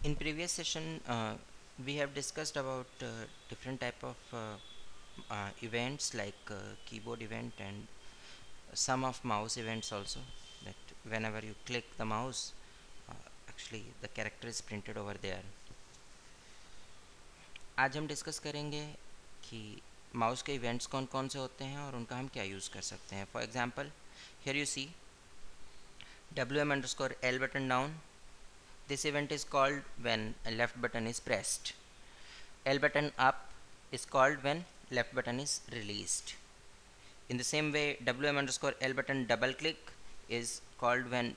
In previous session, we have discussed about different type of events like keyboard event and some of mouse events also. That whenever you click the mouse, uh, actually the character is printed over there. आज हम discuss करेंगे कि mouse के events कौन कौन से होते हैं और उनका हम क्या यूज़ कर सकते हैं. For example, here you see WM_L button down. This event is called when a left button is pressed. L button up is called when left button is released. In the same way, WM_L button double click is called when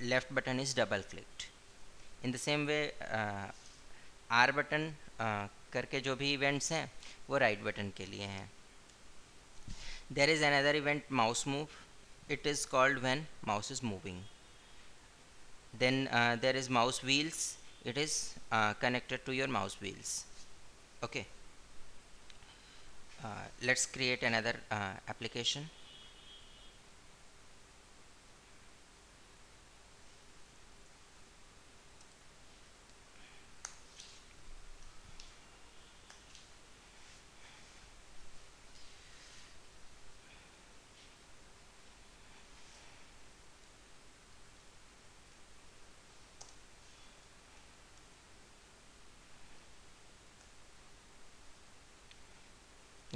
left button is double clicked. In the same way, R button करके जो भी events हैं वो right button के लिए हैं. There is another event, mouse move. It is called when mouse is moving. Then there is mouse wheels. It is connected to your mouse wheels. Okay. Let's create another application.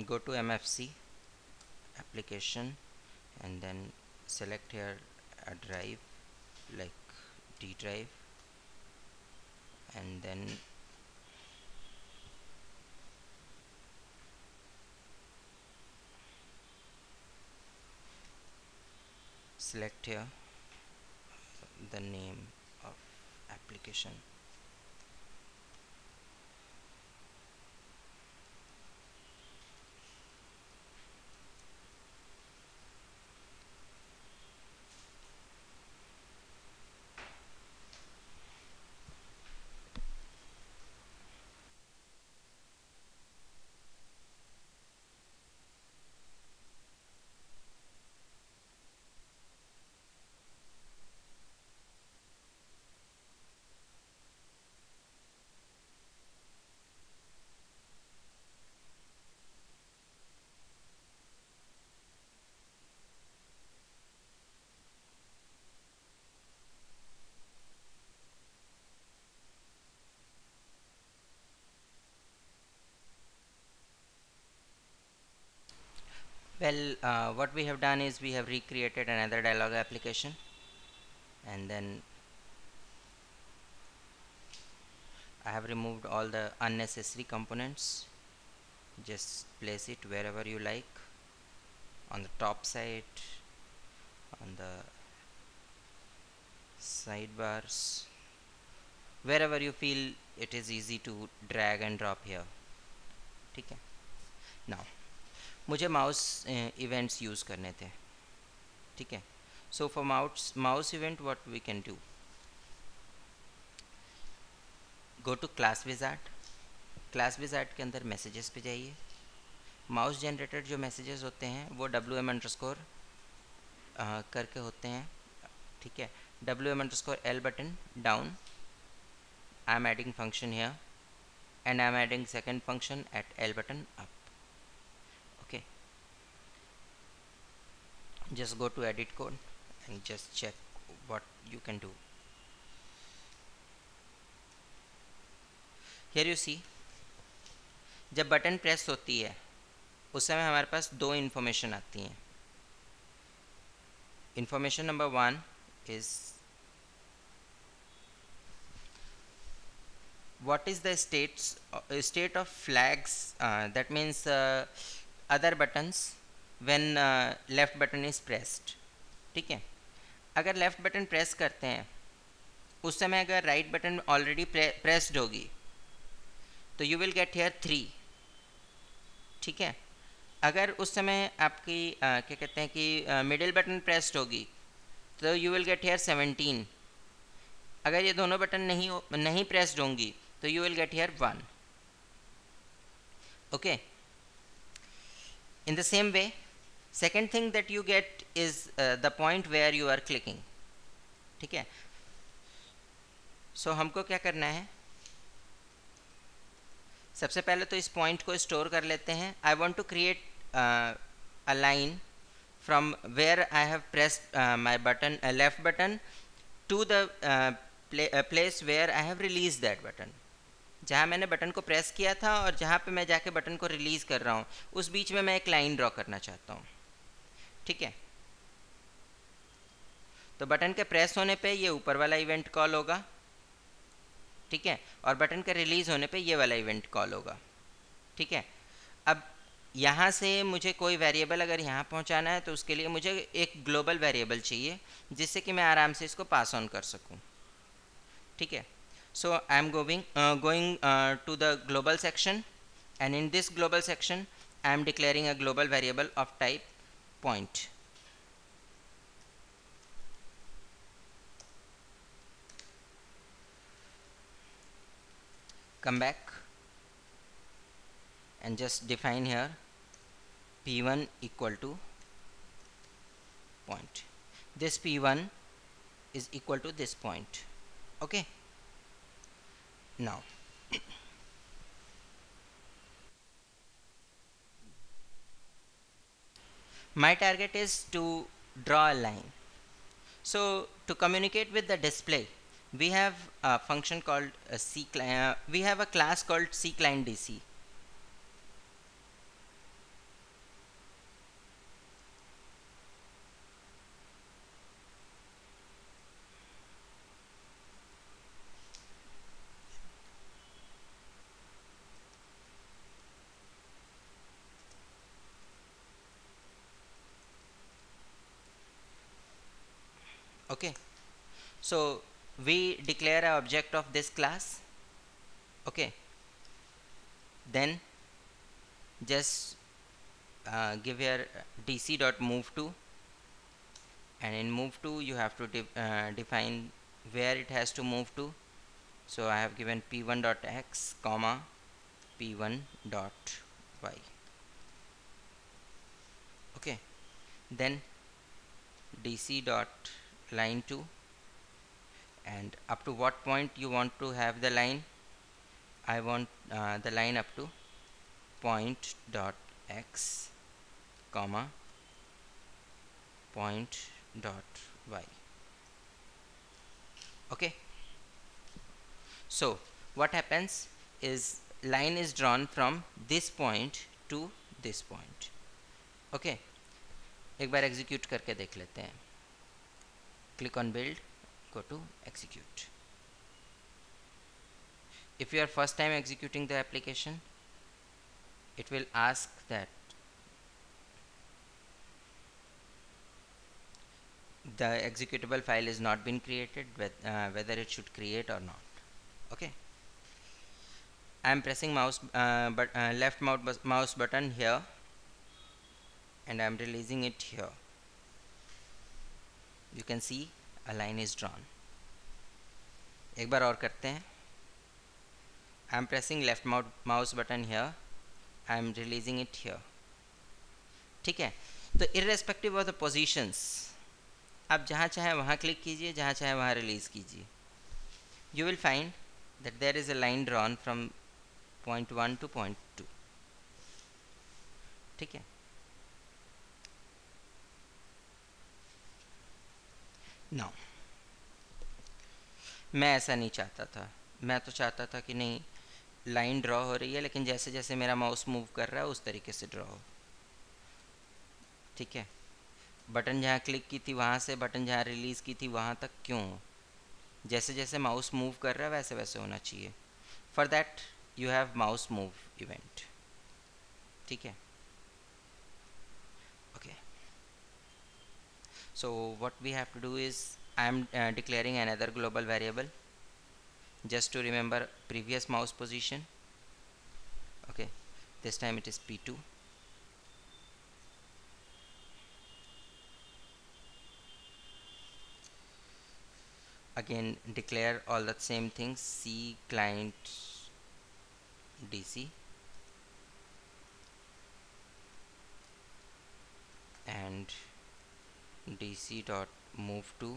Go to MFC application and then select here a drive like D drive, and then select here the name of application. Well, what we have done is we have recreated another dialog application, and then I have removed all the unnecessary components. Just place it wherever you like, on the top side, on the sidebars, wherever you feel it is easy to drag and drop here. ठीक है. Now मुझे mouse events use करने थे. ठीक है. So for mouse event what we can do, go to class wizard. Class wizard के अंदर messages पे जाइए. माउस जनरेटेड जो मैसेजेस होते हैं वो WM_, करके होते हैं. ठीक है. WM_L button down. I am adding function here, and I am adding second function at L button up. Okay. Just go to edit code and just check what you can do. Here you see, जब button press होती है उस समय हमारे पास दो information आती हैं. Information number 1 is what is the state of flags, that means other buttons when left button is pressed. ठीक है. अगर लेफ्ट बटन प्रेस करते हैं उस समय अगर राइट बटन ऑलरेडी प्रेस्ड होगी तो यू विल गेट हियर 3. ठीक है. अगर उस समय आपकी क्या कहते हैं कि मिडिल बटन प्रेस्ड होगी तो यू विल गेट हियर 17. अगर ये दोनों बटन नहीं प्रेस्ड होंगी तो you will get here 1. Okay. In the same way, second thing that you get is the point where you are clicking. ठीक है. सो हमको क्या करना है, सबसे पहले तो इस पॉइंट को स्टोर कर लेते हैं. I want to create a line from where I have pressed my button left button to the place where I have released that button. जहाँ मैंने बटन को प्रेस किया था और जहाँ पे मैं जाके बटन को रिलीज़ कर रहा हूँ, उस बीच में मैं एक लाइन ड्रॉ करना चाहता हूँ. ठीक है, तो बटन के प्रेस होने पे ये ऊपर वाला इवेंट कॉल होगा. ठीक है, और बटन के रिलीज़ होने पे ये वाला इवेंट कॉल होगा. ठीक है, अब यहाँ से मुझे कोई वेरिएबल अगर यहाँ पहुँचाना है तो उसके लिए मुझे एक ग्लोबल वेरिएबल चाहिए जिससे कि मैं आराम से इसको पास ऑन कर सकूँ. ठीक है, so I am going to the global section, and in this global section I am declaring a global variable of type point. Come back and just define here p1 equal to point. This p1 is equal to this point. Okay, now my target is to draw a line. So to communicate with the display, we have a function called we have a class called cClientDC. Okay, so we declare an object of this class. Okay, then just give here dc dot move to, and in move to you have to define where it has to move to. So I have given p1 dot x comma p1 dot y. Okay, then dc dot line to, and up to what point you want to have the line. I want the line up to point dot x comma point dot y. Okay, so what happens is line is drawn from this point to this point. Okay, एक बार execute करके देख लेते हैं. Click on build, go to execute. If you are first time executing the application, it will ask that the executable file is not been created, whether it should create or not. Okay, I am pressing left mouse button here, and I am releasing it here. You can see a line is drawn. एक बार और करते हैं. I am pressing left mouse button here, I am releasing it here. ठीक है, तो irrespective of the positions, आप जहाँ चाहे वहाँ क्लिक कीजिए, जहाँ चाहे वहाँ रिलीज कीजिए. You will find that there is a line drawn from point 1 to point 2. ठीक है, now मैं ऐसा नहीं चाहता था. मैं तो चाहता था कि नहीं, लाइन ड्रॉ हो रही है लेकिन जैसे जैसे मेरा माउस मूव कर रहा है उस तरीके से ड्रॉ हो. ठीक है, बटन जहाँ क्लिक की थी वहाँ से बटन जहाँ रिलीज़ की थी वहाँ तक क्यों हो, जैसे जैसे माउस मूव कर रहा है वैसे वैसे होना चाहिए. For that you have mouse move event. ठीक है, okay. So what we have to do is I am declaring another global variable just to remember previous mouse position. Okay, this time it is p2. Again declare all the same things, c client dc, and dc dot move to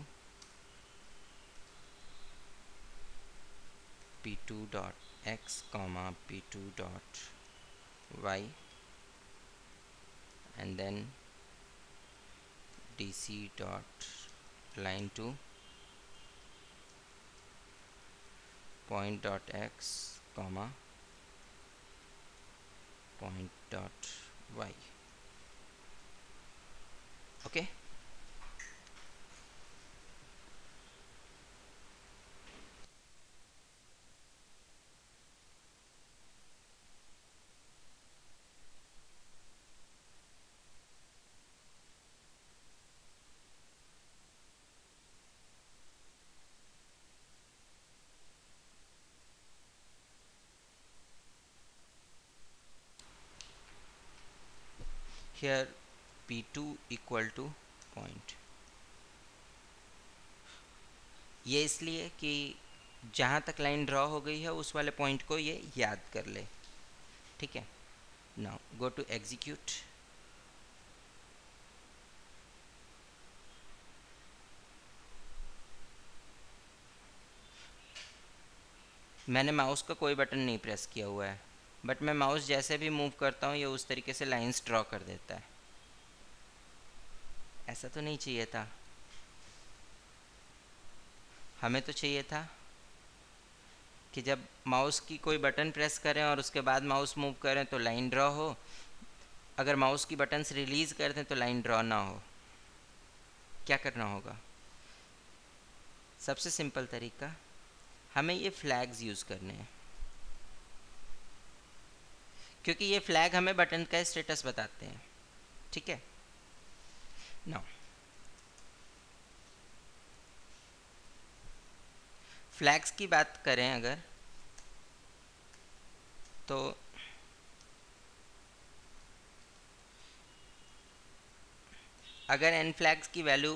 p2 dot x comma p2 dot y, and then dc dot line to point dot x comma point dot y. Okay. Here p2 equal to point, ये इसलिए कि जहाँ तक line draw हो गई है उस वाले पॉइंट को ये याद कर ले। ठीक है, नाउ गो टू एग्जीक्यूट। मैंने माउस का कोई बटन नहीं प्रेस किया हुआ है, बट मैं माउस जैसे भी मूव करता हूँ ये उस तरीके से लाइंस ड्रॉ कर देता है। ऐसा तो नहीं चाहिए था, हमें तो चाहिए था कि जब माउस की कोई बटन प्रेस करें और उसके बाद माउस मूव करें तो लाइन ड्रॉ हो, अगर माउस की बटन्स रिलीज़ कर दें तो लाइन ड्रॉ ना हो। क्या करना होगा? सबसे सिंपल तरीका, हमें ये फ्लैग्स यूज़ करने हैं, क्योंकि ये फ्लैग हमें बटन का स्टेटस बताते हैं। ठीक है, नाउ फ्लैग्स की बात करें अगर, तो अगर एन फ्लैग्स की वैल्यू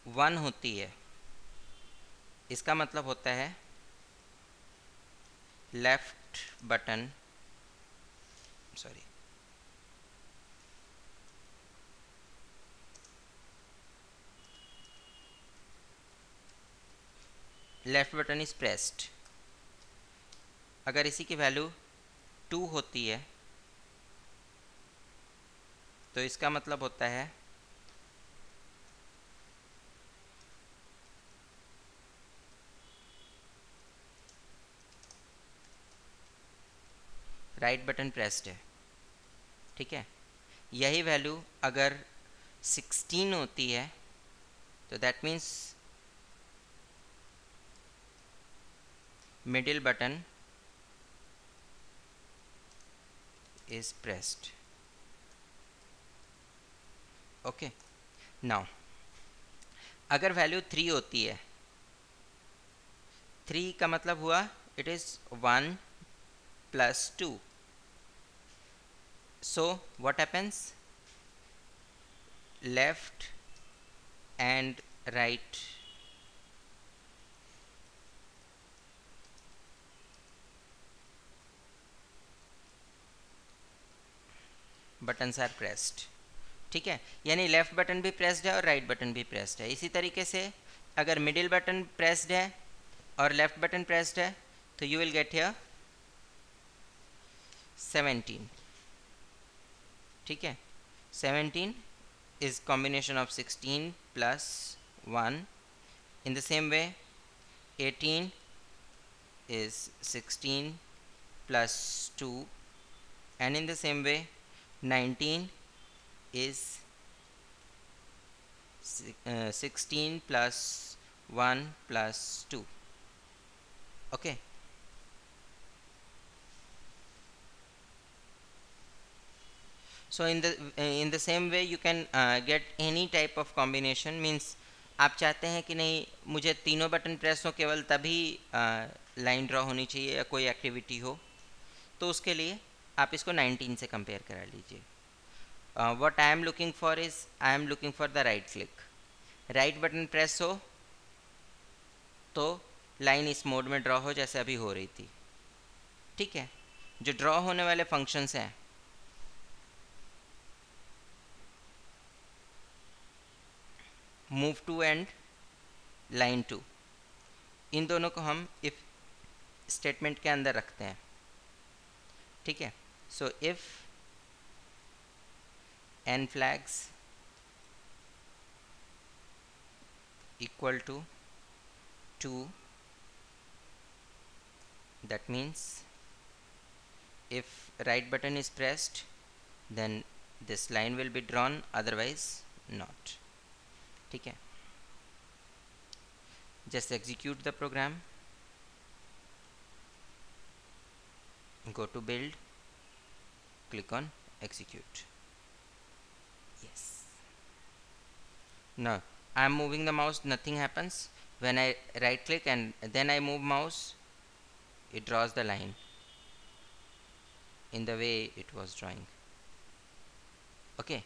1 होती है, इसका मतलब होता है left button left button is pressed. अगर इसी की वैल्यू 2 होती है तो इसका मतलब होता है राइट बटन प्रेस्ड है। ठीक है, यही वैल्यू अगर 16 होती है तो that means middle button is pressed. Okay, now अगर वैल्यू 3 होती है, 3 का मतलब हुआ it is 1 plus 2, so what happens? Left and right buttons are pressed। ठीक है, यानी लेफ्ट बटन भी प्रेस्ड है और राइट बटन भी प्रेस्ड है। इसी तरीके से अगर मिडिल बटन प्रेस्ड है और लेफ्ट बटन प्रेस्ड है तो यू विल गेट हियर 17। ठीक है, 17 is combination of 16 plus 1। in the same way 18 is 16 plus 2, and in the same way 19 is 16 plus 1 plus 2। okay, so in the same way you can get any type of combination, means आप चाहते हैं कि नहीं मुझे तीनों button press हो केवल तभी लाइन ड्रॉ होनी चाहिए या कोई एक्टिविटी हो, तो उसके लिए आप इसको 19 से कंपेयर करा लीजिए। what I am looking for is I am looking for the right click। Right button press हो तो लाइन इस मोड में ड्रॉ हो जैसे अभी हो रही थी। ठीक है, जो ड्रॉ होने वाले फंक्शंस हैं move to end line two, इन दोनों को हम इफ स्टेटमेंट के अंदर रखते हैं, ठीक है। So if n flags equal to 2, that means if right button is pressed then this line will be drawn, otherwise not, ठीक है। just execute the program, go to build, click on execute. Yes, now I am moving the mouse, nothing happens. When I right click and then I move mouse, it draws the line in the way it was drawing. okay,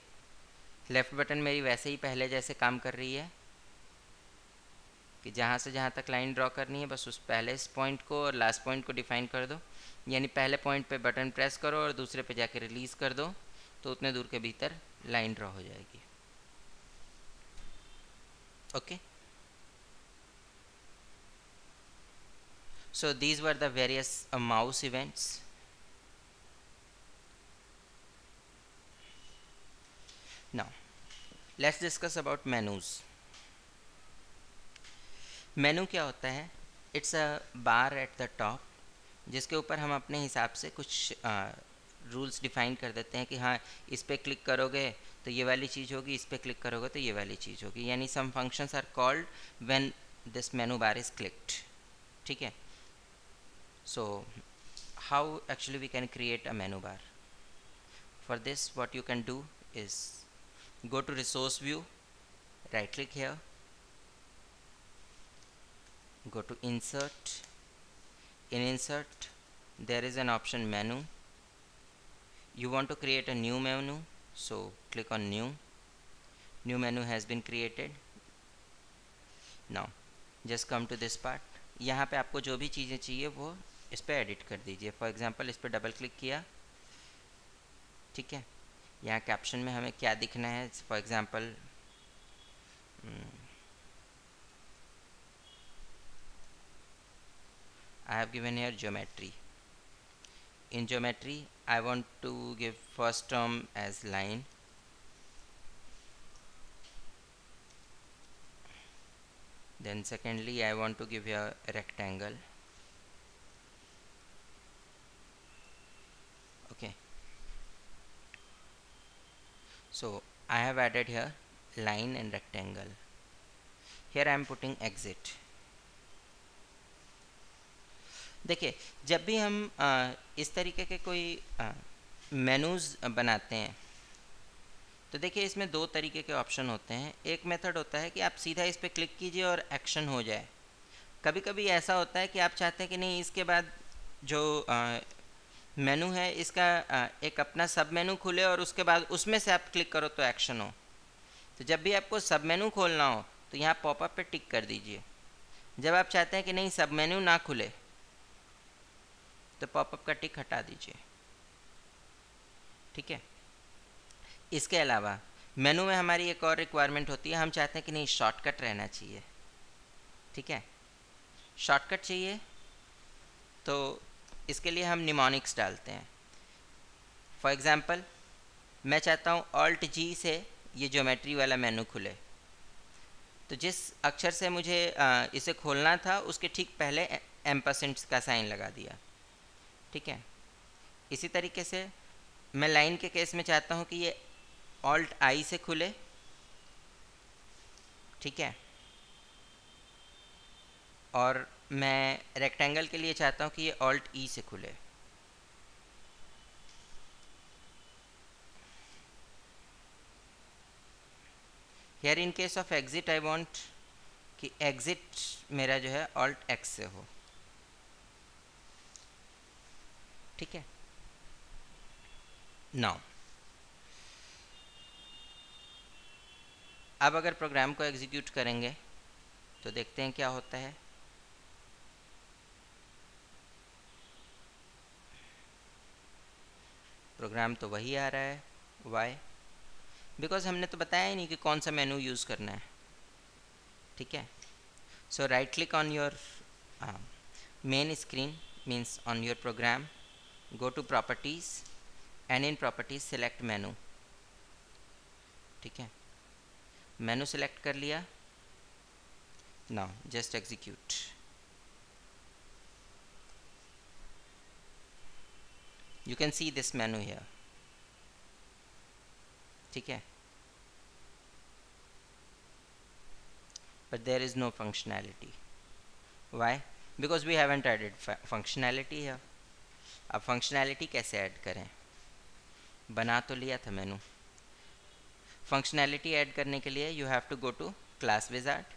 left button मेरी वैसे ही पहले जैसे काम कर रही है कि जहाँ से जहाँ तक लाइन ड्रॉ करनी है बस उस पहले इस पॉइंट को और लास्ट पॉइंट को डिफाइन कर दो, यानी पहले पॉइंट पे बटन प्रेस करो और दूसरे पे जाके रिलीज़ कर दो, तो उतने दूर के भीतर लाइन ड्रॉ हो जाएगी। Okay, so these were the various mouse events. Now let's discuss about menus. मेनू क्या होता है? It's a bar at the top जिसके ऊपर हम अपने हिसाब से कुछ रूल्स डिफाइन कर देते हैं कि हाँ इस पर क्लिक करोगे तो ये वाली चीज़ होगी, इस पर क्लिक करोगे तो ये वाली चीज़ होगी, यानी some functions are called when this menu bar is clicked, ठीक है। So how actually we can create a menu bar? For this what you can do is go to resource view, right click here, go to insert. In insert there is an option menu. You want to create a new menu, so click on new. New menu has been created. Now just come to this part. यहाँ पे आपको जो भी चीज़ें चाहिए वो इस पर एडिट कर दीजिए। फॉर एग्जांपल इस पर डबल क्लिक किया, ठीक है। यहाँ कैप्शन में हमें क्या दिखना है? For example I have given here geometry. In geometry I want to give first term as line, then secondly I want to give here a rectangle. Okay, so I have added here line and rectangle. Here I am putting exit. देखिए जब भी हम इस तरीके के कोई menus बनाते हैं तो देखिए इसमें दो तरीके के ऑप्शन होते हैं। एक मेथड होता है कि आप सीधा इस पर क्लिक कीजिए और एक्शन हो जाए। कभी कभी ऐसा होता है कि आप चाहते हैं कि नहीं इसके बाद जो मेनू है इसका एक अपना सब मेनू खुले और उसके बाद उसमें से आप क्लिक करो तो एक्शन हो। तो जब भी आपको सब मेनू खोलना हो तो यहाँ पॉपअप पे टिक कर दीजिए। जब आप चाहते हैं कि नहीं सब मेनू ना खुले तो पॉपअप का टिक हटा दीजिए, ठीक है। इसके अलावा मेनू में हमारी एक और रिक्वायरमेंट होती है, हम चाहते हैं कि नहीं शॉर्टकट रहना चाहिए, ठीक है। शॉर्टकट चाहिए तो इसके लिए हम निमोनिक्स डालते हैं। फॉर एग्ज़ाम्पल मैं चाहता हूँ ऑल्ट जी से ये ज्योमेट्री वाला मेनू खुले, तो जिस अक्षर से मुझे इसे खोलना था उसके ठीक पहले एम्परसेंट का साइन लगा दिया, ठीक है। इसी तरीके से मैं लाइन के केस में चाहता हूँ कि ये ऑल्ट आई से खुले, ठीक है। और मैं रेक्टेंगल के लिए चाहता हूँ कि ये ऑल्ट ई से खुले। Here in case of exit I want कि एग्जिट मेरा जो है ऑल्ट एक्स से हो, ठीक है। नाउ अब अगर प्रोग्राम को एग्जीक्यूट करेंगे तो देखते हैं क्या होता है। प्रोग्राम तो वही आ रहा है, वाई? बिकॉज हमने तो बताया ही नहीं कि कौन सा मेनू यूज़ करना है, ठीक है। So right click on your main screen, means on your program, go to properties and in properties select menu. ठीक है, मेनू सेलेक्ट कर लिया. Now just execute. You can see this menu here. ठीक है, but there is no functionality. Why? Because we haven't added functionality here. अब functionality कैसे add करें? बना तो लिया था मेनू. फंक्शनैलिटी ऐड करने के लिए you have to go to class wizard,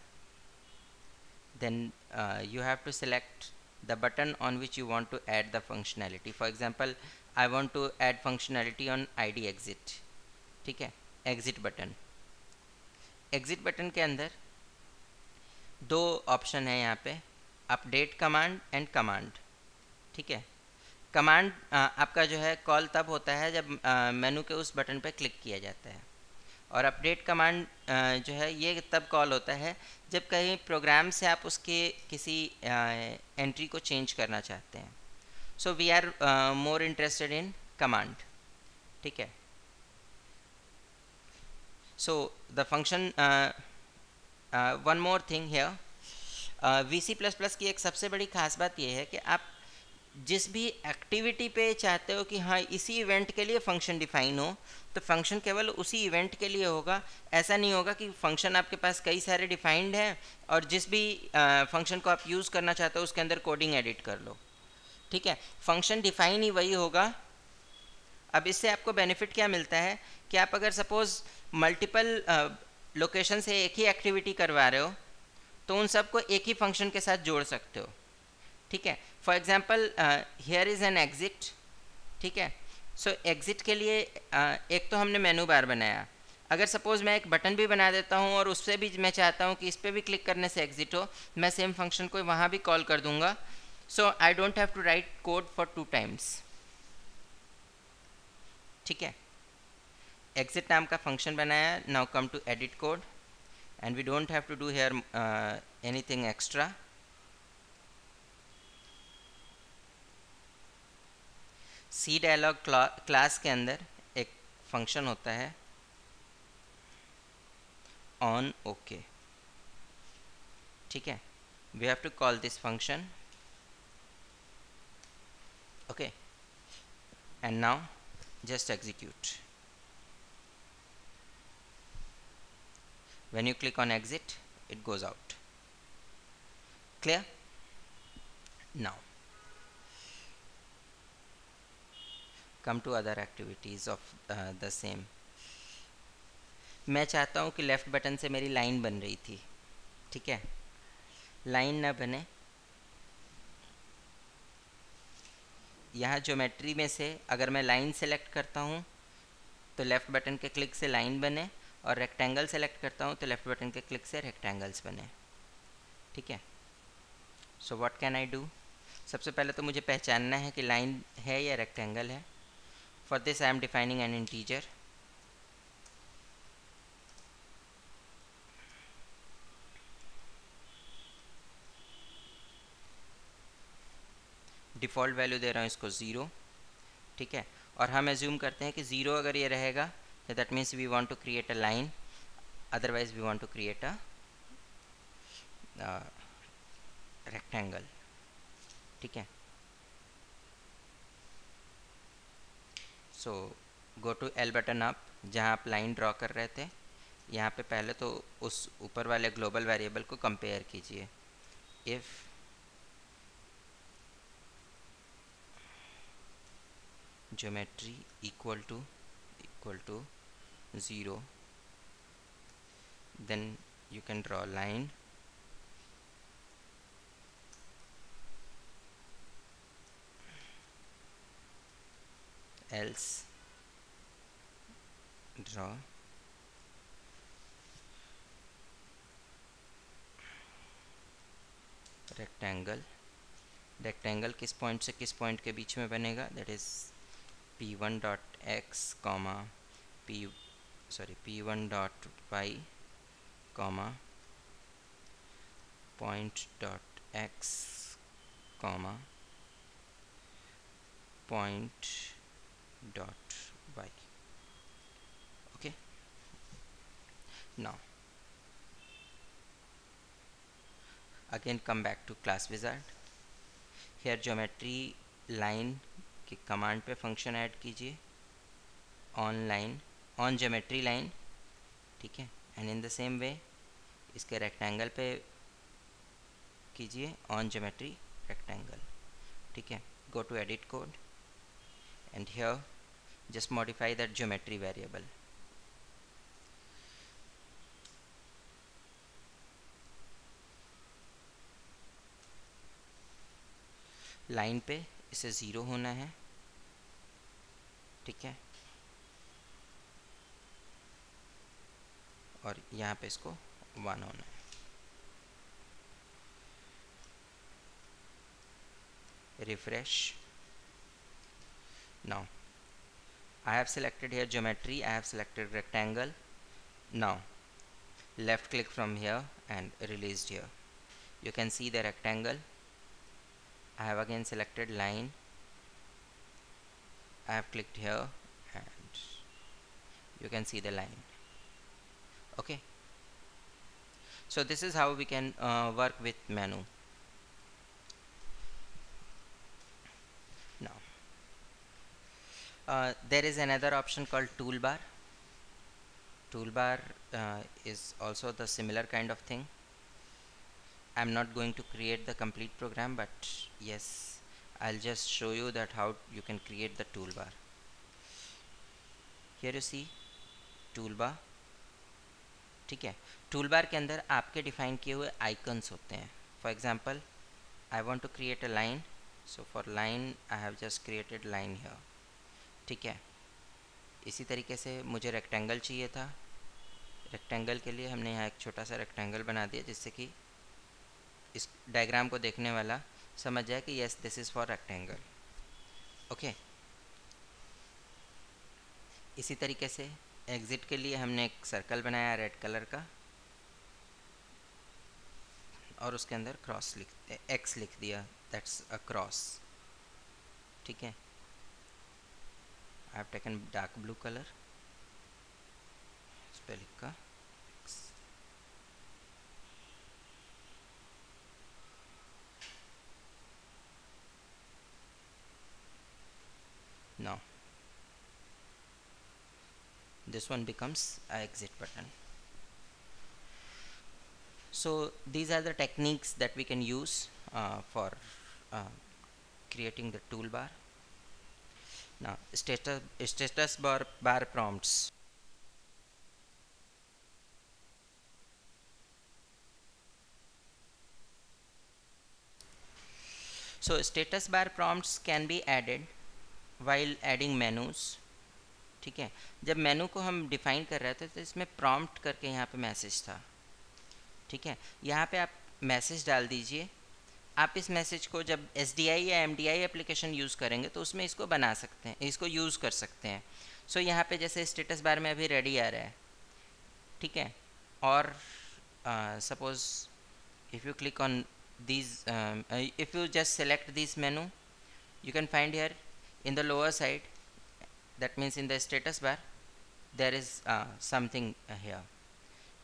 then you have to select the button on which you want to add the functionality. For example, I want to add functionality on id exit. ठीक है, exit button. exit button के अंदर दो option है यहाँ पे, update command and command. ठीक है, कमांड आपका जो है कॉल तब होता है जब मेनू के उस बटन पे क्लिक किया जाता है, और अपडेट कमांड जो है ये तब कॉल होता है जब कहीं प्रोग्राम से आप उसके किसी एंट्री को चेंज करना चाहते हैं. So we are more interested in command. ठीक है, so the function one more thing here, VC++ की एक सबसे बड़ी खास बात यह है कि आप जिस भी एक्टिविटी पे चाहते हो कि हाँ इसी इवेंट के लिए फंक्शन डिफाइन हो, तो फंक्शन केवल उसी इवेंट के लिए होगा. ऐसा नहीं होगा कि फंक्शन आपके पास कई सारे डिफाइंड हैं और जिस भी फंक्शन को आप यूज़ करना चाहते हो उसके अंदर कोडिंग एडिट कर लो. ठीक है, फंक्शन डिफाइन ही वही होगा. अब इससे आपको बेनिफिट क्या मिलता है कि आप अगर सपोज मल्टीपल लोकेशन से एक ही एक्टिविटी करवा रहे हो तो उन सबको एक ही फंक्शन के साथ जोड़ सकते हो. ठीक है, for example here is an exit. ठीक है, सो एग्जिट के लिए एक तो हमने मेनू बार बनाया. अगर सपोज़ मैं एक बटन भी बना देता हूँ और उससे भी मैं चाहता हूँ कि इस पर भी क्लिक करने से एग्जिट हो, मैं सेम फंक्शन को वहाँ भी कॉल कर दूंगा. So I don't have to write code for 2 times. ठीक है, एग्जिट नाम का फंक्शन बनाया. Now come to edit code and we don't have to do here anything extra. C dialog class के अंदर एक फंक्शन होता है ऑन ओके. ठीक है, we have to call this function. Okay, and now just execute. when you click on exit it goes out. Clear? Now come to other activities of the same. मैं चाहता हूँ कि left button से मेरी line बन रही थी. ठीक है, लाइन ना बने, यहाँ ज्योमेट्री में से अगर मैं लाइन सेलेक्ट करता हूँ तो लेफ़्ट बटन के क्लिक से लाइन बने, और रेक्टेंगल सेलेक्ट करता हूँ तो लेफ़्ट बटन के क्लिक से रेक्टेंगल्स बने. ठीक है, so what can I do? सबसे पहले तो मुझे पहचानना है कि लाइन है या रेक्टेंगल है. For this I am defining an integer. Default value दे रहा हूँ इसको 0. ठीक है, और हम एज्यूम करते हैं कि 0 अगर ये रहेगा तो that means we want to create a line, otherwise we want to create a rectangle. ठीक है, so go to L button up. जहाँ आप लाइन ड्रॉ कर रहे थे यहाँ पे पहले तो उस ऊपर वाले ग्लोबल वेरिएबल को कंपेयर कीजिए. If geometry equal to 0, then you can draw a line. Else draw rectangle. Rectangle किस पॉइंट से किस पॉइंट के बीच में बनेगा? That is p1 dot x comma p1 dot y comma point dot x comma point dot y. Okay, now again come back to class wizard. here geometry line की command पे function add कीजिए on line, on geometry line, ठीक है। And in the same way इसके rectangle पे कीजिए on geometry rectangle, ठीक है। Go to edit code and here just modify that geometry variable. Line पे इसे 0 होना है, ठीक है, और यहाँ पे इसको 1 होना है। Refresh. Now I have selected here geometry, I have selected rectangle. Now left click from here and released here. You can see the rectangle. I have again selected line. I have clicked here and you can see the line. Okay. So this is how we can work with menu. Now there is another option called toolbar. Toolbar is also the similar kind of thing. I'm not going to create the complete program, but yes, I'll just show you that how you can create the toolbar. Here you see toolbar, ठीक है। Toolbar के अंदर आपके define किए हुए icons होते हैं। For example I want to create a line, so for line I have just created line here, ठीक है। इसी तरीके से मुझे रेक्टेंगल चाहिए था। रेक्टेंगल के लिए हमने यहाँ एक छोटा सा रेक्टेंगल बना दिया जिससे कि इस डायग्राम को देखने वाला समझ जाए कि yes this is for rectangle. Okay, इसी तरीके से एग्ज़िट के लिए हमने एक सर्कल बनाया रेड कलर का और उसके अंदर क्रॉस एक्स लिख दिया, दैट्स अ क्रॉस, ठीक है। I have taken dark blue colour, इस पर लिखा x. Now this one becomes a exit button. So these are the techniques that we can use for creating the toolbar. Now status bar prompts. So status bar prompts can be added while adding menus, ठीक है। जब मेनू को हम define कर रहे थे तो इसमें प्रॉम्प्ट करके यहाँ पे मैसेज था, ठीक है। यहाँ पे आप मैसेज डाल दीजिए। आप इस मैसेज को जब SDI या MDI एप्लीकेशन यूज़ करेंगे तो उसमें इसको बना सकते हैं, इसको यूज़ कर सकते हैं। सो यहाँ पे जैसे स्टेटस बार में अभी रेडी आ रहा है, ठीक है। और suppose if you click on these if you just select this menu, you can find here in the lower side, that means in the status bar there is something here,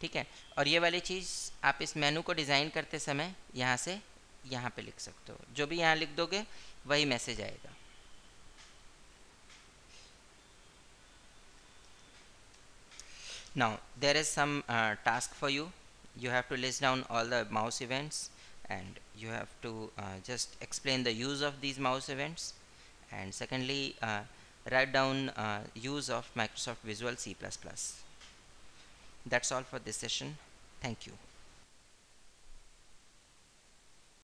ठीक है। और ये वाली चीज़ आप इस मेनू को डिज़ाइन करते समय यहाँ से यहाँ पे लिख सकते हो, जो भी यहाँ लिख दोगे वही मैसेज आएगा। Now there is some task for you. You have to list down all the mouse events and you have to just explain the use of these mouse events, and secondly write down use of Microsoft Visual C++. That's all for this session. Thank you.